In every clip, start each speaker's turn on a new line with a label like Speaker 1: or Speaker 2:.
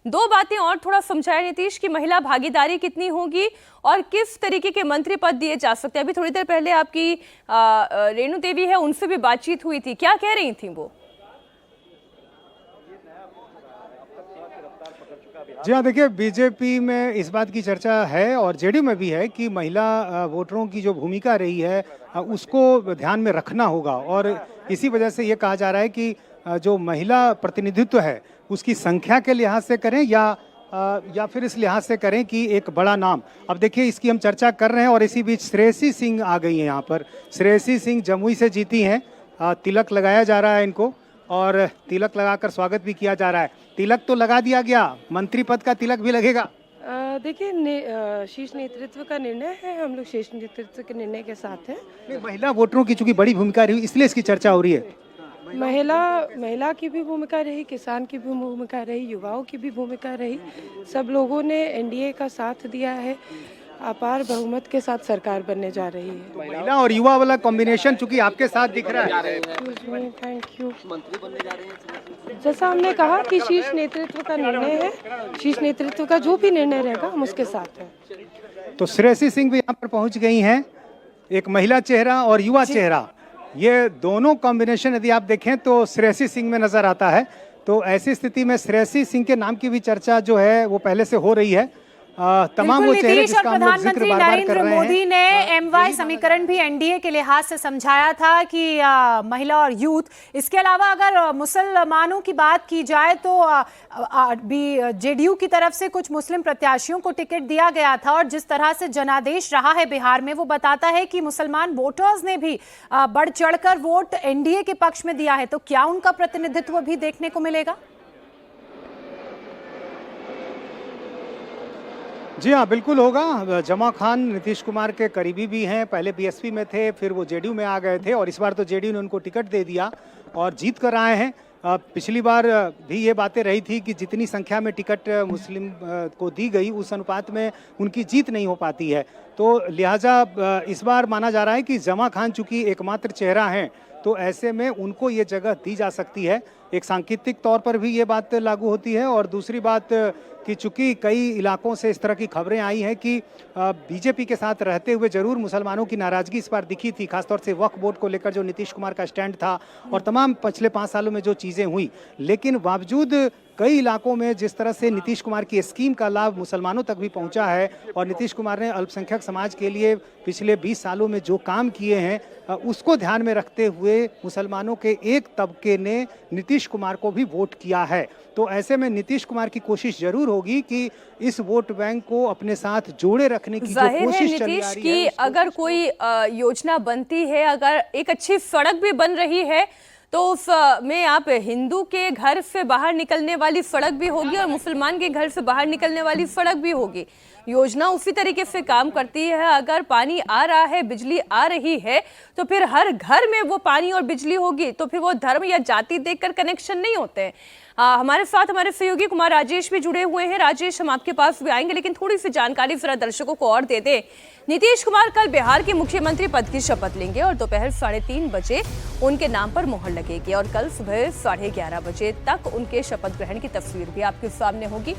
Speaker 1: दो बातें और थोड़ा समझाएं नीतीश की महिला भागीदारी कितनी होगी और किस तरीके के मंत्री पद दिए जा सकते हैं। अभी थोड़ी देर पहले आपकी रेणु देवी है, उनसे भी बातचीत हुई थी, क्या कह रही थी वो?
Speaker 2: जी हाँ, देखिए बीजेपी में इस बात की चर्चा है और जेडीयू में भी है कि महिला वोटरों की जो भूमिका रही है उसको ध्यान में रखना होगा और इसी वजह से ये कहा जा रहा है कि जो महिला प्रतिनिधित्व है उसकी संख्या के लिहाज से करें या फिर इस लिहाज से करें कि एक बड़ा नाम। अब देखिए इसकी हम चर्चा कर रहे हैं और इसी बीच श्रेयसी सिंह आ गई हैं यहाँ पर। श्रेयसी सिंह जमुई से जीती हैं, तिलक लगाया जा रहा है इनको और तिलक लगाकर स्वागत भी किया जा रहा है। तिलक तो लगा दिया गया, मंत्री पद का तिलक भी लगेगा।
Speaker 3: देखिए शीर्ष नेतृत्व का निर्णय है, हम लोग शीर्ष नेतृत्व के निर्णय के साथ हैं।
Speaker 2: महिला वोटरों की चूंकि बड़ी भूमिका रही इसलिए इसकी चर्चा हो रही है।
Speaker 3: महिला की भी भूमिका रही, किसान की भी भूमिका रही, युवाओं की भी भूमिका रही। सब लोगों ने एनडीए का साथ दिया है, अपार बहुमत के साथ सरकार बनने जा रही है।
Speaker 2: तो महिला और युवा वाला कॉम्बिनेशन चूंकि आपके साथ दिख रहा है।
Speaker 3: Thank you. मंत्री बनने जा रहे हैं जैसा हमने कहा कि शीर्ष नेतृत्व का निर्णय है, शीर्ष नेतृत्व का जो भी निर्णय रहेगा हम उसके साथ हैं।
Speaker 2: तो श्रेयसी सिंह भी यहाँ पर पहुंच गई हैं, एक महिला चेहरा और युवा चेहरा, ये दोनों कॉम्बिनेशन यदि आप देखें तो श्रेयसी सिंह में नजर आता है। तो ऐसी स्थिति में श्रेयसी सिंह के नाम की भी चर्चा जो है वो पहले से हो रही है। तमाम वो चेहरे जिसका हम लोग जिक्र बार बार कर रहे हैं।
Speaker 4: मोदी ने एमवाई समीकरण भी एनडीए के लिहाज से समझाया था कि महिला और यूथ, इसके अलावा अगर मुसलमानों की बात की जाए तो भी जेडीयू की तरफ से कुछ मुस्लिम प्रत्याशियों को टिकट दिया गया था और जिस तरह से जनादेश रहा है बिहार में वो बताता है कि मुसलमान वोटर्स ने भी बढ़ चढ़कर वोट एनडीए के पक्ष में दिया है। तो क्या उनका प्रतिनिधित्व भी देखने को मिलेगा?
Speaker 2: जी हाँ, बिल्कुल होगा। जमा खान नीतीश कुमार के करीबी भी हैं, पहले बीएसपी में थे, फिर वो जेडीयू में आ गए थे और इस बार तो जेडीयू ने उनको टिकट दे दिया और जीत कर आए हैं। पिछली बार भी ये बातें रही थी कि जितनी संख्या में टिकट मुस्लिम को दी गई उस अनुपात में उनकी जीत नहीं हो पाती है। तो लिहाजा इस बार माना जा रहा है कि जमा खान चूंकि एकमात्र चेहरा हैं तो ऐसे में उनको ये जगह दी जा सकती है। एक सांकेतिक तौर पर भी ये बात लागू होती है और दूसरी बात कि चूंकि कई इलाकों से इस तरह की खबरें आई हैं कि बीजेपी के साथ रहते हुए जरूर मुसलमानों की नाराजगी इस बार दिखी थी, खासतौर से वक्फ बोर्ड को लेकर जो नीतीश कुमार का स्टैंड था और तमाम पिछले 5 सालों में जो चीज़ें हुई, लेकिन बावजूद कई इलाकों में जिस तरह से नीतीश कुमार की स्कीम का लाभ मुसलमानों तक भी पहुंचा है और नीतीश कुमार ने अल्पसंख्यक समाज के लिए पिछले 20 सालों में जो काम किए हैं उसको ध्यान में रखते हुए मुसलमानों के एक तबके ने नीतीश कुमार को भी वोट किया है। तो ऐसे में नीतीश कुमार की कोशिश जरूर होगी कि इस वोट बैंक को अपने साथ जोड़े रखने की जो कोशिश चल रही है।
Speaker 1: अगर कोई योजना बनती है, अगर एक अच्छी सड़क भी बन रही है तो उसमें आप हिंदू के घर से बाहर निकलने वाली सड़क भी होगी और मुसलमान के घर से बाहर निकलने वाली सड़क भी होगी। योजना उसी तरीके से काम करती है। अगर पानी आ रहा है, बिजली आ रही है तो फिर हर घर में वो पानी और बिजली होगी, तो फिर वो धर्म या जाति देखकर कनेक्शन नहीं होते हैं। हमारे साथ हमारे सहयोगी कुमार राजेश भी जुड़े हुए हैं। राजेश, हम आपके पास भी आएंगे, लेकिन थोड़ी सी जानकारी जरा दर्शकों को और दे दें। नीतीश कुमार कल बिहार के मुख्यमंत्री पद की शपथ लेंगे और दोपहर 3:30 बजे उनके नाम पर मोहर लगेगी और कल सुबह 11:30 बजे तक उनके शपथ ग्रहण की तस्वीर भी आपके सामने होगी।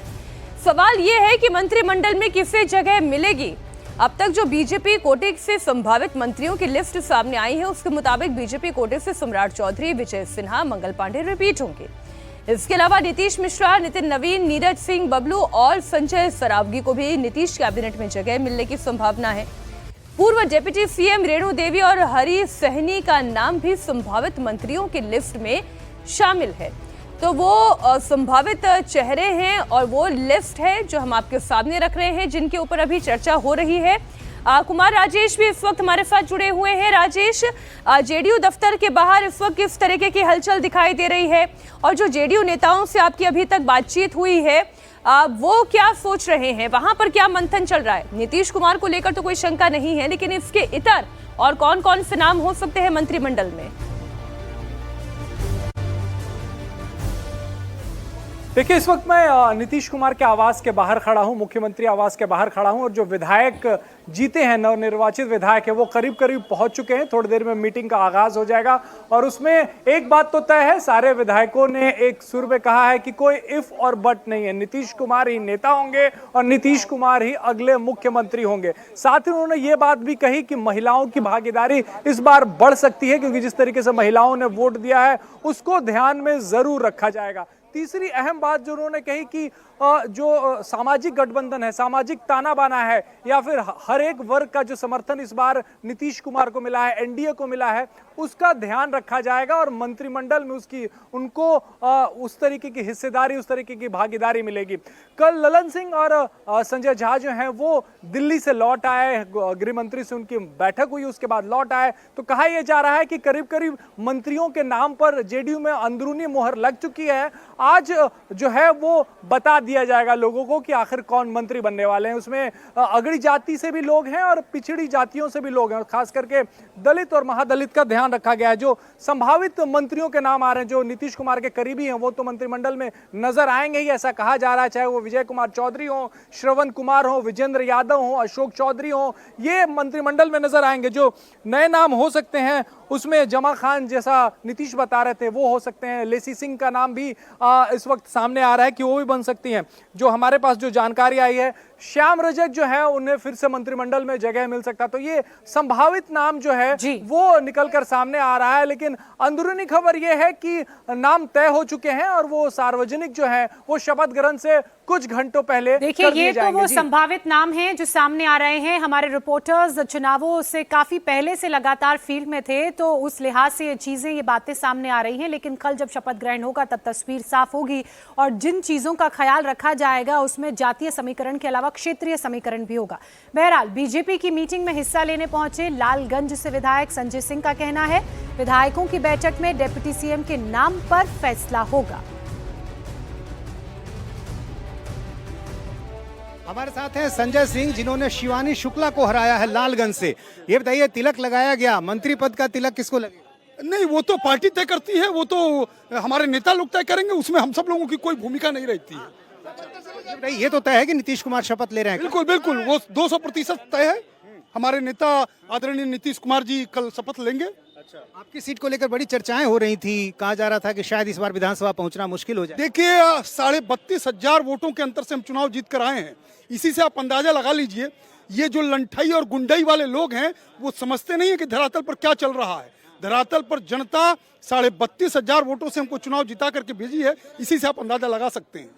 Speaker 1: सवाल ये है कि मंत्रिमंडल में किसे जगह मिलेगी। अब तक जो बीजेपी कोटे से संभावित मंत्रियों की लिस्ट सामने आई है उसके मुताबिक बीजेपी कोटे से सम्राट चौधरी, विजय सिन्हा, मंगल पांडे रिपीट होंगे। इसके अलावा नीतीश मिश्रा, नितिन नवीन, नीरज सिंह, बबलू और संजय सरावगी को भी नीतीश कैबिनेट में जगह मिलने की संभावना है। पूर्व डिप्टी सीएम रेणु देवी और हरी सहनी का नाम भी संभावित मंत्रियों की लिस्ट में शामिल है। तो वो संभावित चेहरे हैं और वो लिस्ट है जो हम आपके सामने रख रहे हैं, जिनके ऊपर अभी चर्चा हो रही है। कुमार राजेश भी इस वक्त हमारे साथ जुड़े हुए हैं। राजेश, जेडीयू दफ्तर के बाहर इस वक्त किस तरीके की हलचल दिखाई दे रही है और जो जेडीयू नेताओं से आपकी अभी तक बातचीत हुई है वो क्या सोच रहे हैं, वहां पर क्या मंथन चल रहा है? नीतीश कुमार को लेकर तो कोई शंका नहीं है, लेकिन इसके इतर और कौन कौन से नाम हो सकते हैं मंत्रिमंडल में?
Speaker 5: देखिए, इस वक्त मैं नीतीश कुमार के आवास के बाहर खड़ा हूं, मुख्यमंत्री आवास के बाहर खड़ा हूं, और जो विधायक जीते हैं, नवनिर्वाचित विधायक है, वो करीब करीब पहुंच चुके हैं। थोड़ी देर में मीटिंग का आगाज हो जाएगा और उसमें एक बात तो तय है, सारे विधायकों ने एक सुर में कहा है कि कोई इफ और बट नहीं है, नीतीश कुमार ही नेता होंगे और नीतीश कुमार ही अगले मुख्यमंत्री होंगे। साथ ही उन्होंने ये बात भी कही कि महिलाओं की भागीदारी इस बार बढ़ सकती है, क्योंकि जिस तरीके से महिलाओं ने वोट दिया है उसको ध्यान में जरूर रखा जाएगा। तीसरी अहम बात जो उन्होंने कही कि जो सामाजिक गठबंधन है, सामाजिक ताना बाना है, या फिर हर एक वर्ग का जो समर्थन इस बार नीतीश कुमार को मिला है, एनडीए को मिला है, उसका ध्यान रखा जाएगा और मंत्रिमंडल में उनको उस तरीके की हिस्सेदारी, उस तरीके की भागीदारी मिलेगी। कल ललन सिंह और संजय झा जो हैं वो दिल्ली से लौट आए, गृह मंत्री से उनकी बैठक हुई, उसके बाद लौट आए, तो कहा यह जा रहा है कि करीब करीब मंत्रियों के नाम पर जेडीयू में अंदरूनी मोहर लग चुकी है। आज जो है वो बता दिया जाएगा लोगों को कि आखिर कौन मंत्री बनने वाले हैं। उसमें अगड़ी जाति से भी लोग हैं और पिछड़ी जातियों से भी लोग हैं, और खास करके दलित और महादलित का ध्यान रखा गया है। जो संभावित मंत्रियों के नाम आ रहे हैं, जो नीतीश कुमार के करीबी हैं, वो तो मंत्रिमंडल में नजर आएंगे ही, ऐसा कहा जा रहा है। चाहे वो विजय कुमार चौधरी हो, श्रवण कुमार हो, विजेंद्र यादव हो, अशोक चौधरी हो, ये मंत्रिमंडल में नजर आएंगे। जो नए नाम हो सकते हैं उसमें जमा खान, जैसा नीतीश बता रहे थे, वो हो सकते हैं। लेसी सिंह का नाम भी इस वक्त सामने आ रहा है कि वो भी बन सकती हैं। जो हमारे पास जो जानकारी आई है, श्याम रजक जो है उन्हें फिर से मंत्रिमंडल में जगह मिल सकता। तो ये संभावित नाम जो है वो निकलकर सामने आ रहा है, लेकिन अंदरूनी खबर ये है कि नाम तय हो चुके हैं और वो सार्वजनिक जो है वो शपथ ग्रहण से कुछ घंटों पहले
Speaker 4: देखिए, ये तो वो संभावित नाम हैं जो सामने आ रहे हैं। हमारे रिपोर्टर्स चुनावों से काफी पहले से लगातार फील्ड में थे, तो उस लिहाज से ये चीजें, ये बातें सामने आ रही हैं। लेकिन कल जब शपथ ग्रहण होगा तब तस्वीर साफ होगी, और जिन चीजों का ख्याल रखा जाएगा उसमें जातीय समीकरण के अलावा क्षेत्रीय समीकरण भी होगा। बहरहाल, बीजेपी की मीटिंग में हिस्सा लेने पहुंचे लालगंज से विधायक संजय सिंह का कहना है, विधायकों की बैठक में डिप्टी सीएम के नाम पर फैसला होगा।
Speaker 2: हमारे साथ हैं संजय सिंह, जिन्होंने शिवानी शुक्ला को हराया है लालगंज से। ये बताइए, तिलक लगाया गया, मंत्री पद का तिलक किसको लगेगा?
Speaker 6: नहीं, वो तो पार्टी तय करती है, वो तो हमारे नेता लोग तय करेंगे, उसमें हम सब लोगों की कोई भूमिका नहीं रहती है।
Speaker 2: ये तो तय है कि नीतीश कुमार शपथ ले रहे हैं।
Speaker 6: बिल्कुल बिल्कुल, वो 200% तय है। हमारे नेता आदरणीय नीतीश कुमार जी कल शपथ लेंगे।
Speaker 2: आपकी सीट को लेकर बड़ी चर्चाएं हो रही थी, कहा जा रहा था कि शायद इस बार विधानसभा पहुंचना मुश्किल हो जाए।
Speaker 6: देखिए, 32,500 वोटों के अंतर से हम चुनाव जीत कर आए हैं। इसी से आप अंदाजा लगा लीजिए, ये जो लंठई और गुंडई वाले लोग हैं वो समझते नहीं है कि धरातल पर क्या चल रहा है। धरातल पर जनता 32,500 वोटों से हमको चुनाव जिता करके भेजी है, इसी से आप अंदाजा लगा सकते हैं।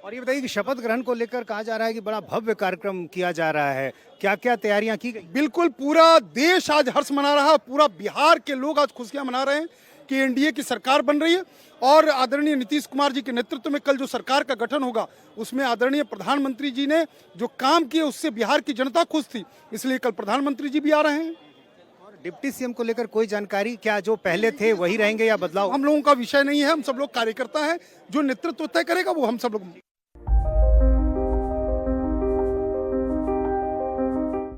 Speaker 2: और ये बताइए कि शपथ ग्रहण को लेकर कहा जा रहा है कि बड़ा भव्य कार्यक्रम किया जा रहा है, क्या क्या तैयारियां की गई?
Speaker 6: बिल्कुल, पूरा देश आज हर्ष मना रहा है, पूरा बिहार के लोग आज खुशियां मना रहे हैं कि एनडीए की सरकार बन रही है, और आदरणीय नीतीश कुमार जी के नेतृत्व में कल जो सरकार का गठन होगा उसमें आदरणीय प्रधानमंत्री जी ने जो काम किए उससे बिहार की जनता खुश थी, इसलिए कल प्रधानमंत्री जी भी आ रहे हैं।
Speaker 2: डिप्टी सीएम को लेकर कोई जानकारी, क्या जो पहले थे वही रहेंगे या बदलाव?
Speaker 6: हम लोगों का विषय नहीं है, हम सब लोग कार्यकर्ता हैं, जो नेतृत्व तय करेगा वो हम सब लोग